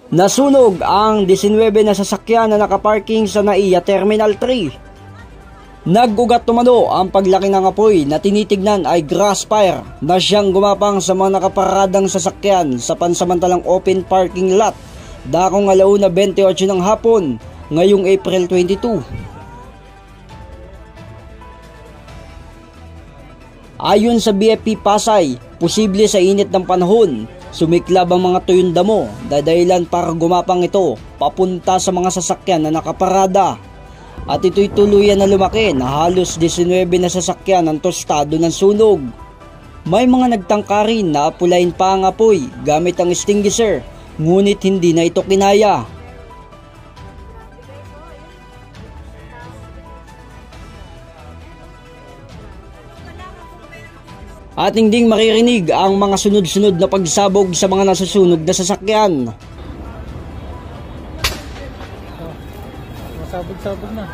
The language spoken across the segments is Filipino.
Nasunog ang 19 na sasakyan na nakaparking sa NAIA Terminal 3. Nag-ugat tumano ang paglaki ng apoy na tinitignan ay grass fire na siyang gumapang sa mga nakaparadang sasakyan sa pansamantalang open parking lot dakong 1:28 ng hapon ngayong April 22. Ayon sa BFP Pasay, posible sa init ng panahon, sumiklab ang mga tuyong damo, dahilan para gumapang ito papunta sa mga sasakyan na nakaparada. At ito'y tuluyan na lumaki na halos 19 na sasakyan ang tostado ng sunog. May mga nagtangka rin na apulain pa ang apoy gamit ang extinguisher, ngunit hindi na ito kinaya. Ating ding maririnig ang mga sunod-sunod na pagsabog sa mga nasusunog na sasakyan. Masabog-sabog na.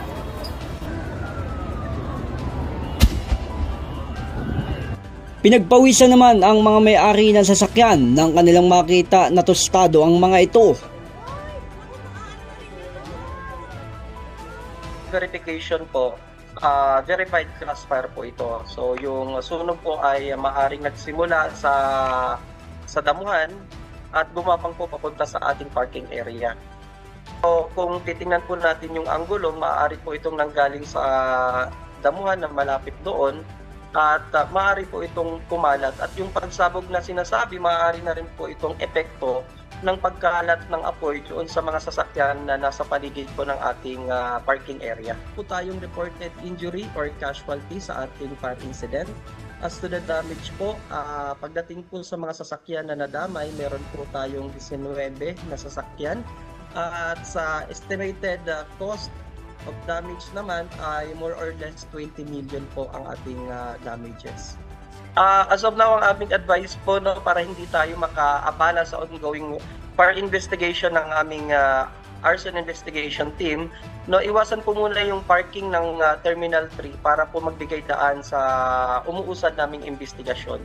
Pinagpawisan naman ang mga may-ari ng sasakyan nang kanilang makita na tostado ang mga ito. Verification po. Verified grass fire po ito. So yung sunog po ay maaaring nagsimula sa damuhan at gumapang po papunta sa ating parking area. So kung titingnan po natin yung anggulo, maaari po itong nanggaling sa damuhan na malapit doon at maaari po itong kumalat. At yung pagsabog na sinasabi, maaari na rin po itong epekto ng pagkalat ng apoy doon sa mga sasakyan na nasa paligid po ng ating parking area. Po tayong reported injury or casualty sa ating fire incident. As to the damage po, pagdating po sa mga sasakyan na nadamay, meron po tayong 19 na sasakyan. At sa estimated cost of damage naman ay more or less 20 million po ang ating damages. As of now, ang aming advice po para hindi tayo makaabala sa ongoing fire investigation ng aming arson investigation team, iwasan po muna yung parking ng Terminal 3 para po magbigay daan sa umuusad naming investigasyon.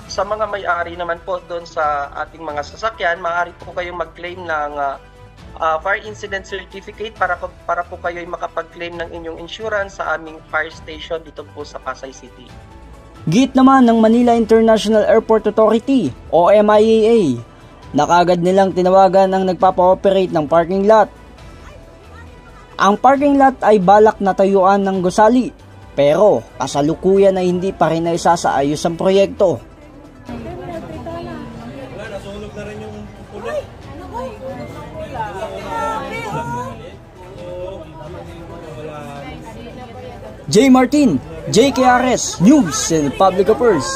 Sa mga may-ari naman po doon sa ating mga sasakyan, maaari po kayong mag-claim ng fire incident certificate para po kayo makapag-claim ng inyong insurance sa aming fire station dito po sa Pasay City. Git naman ng Manila International Airport Authority o MIAA na kaagad nilang tinawagan ang nagpapa-operate ng parking lot. Ang parking lot ay balak na tayuan ng gusali, pero kasalukuyan ay hindi pa rin naisasaayos ang proyekto. Nasunog na rin yung pulo. J. Martin, JKRS News and Public Affairs.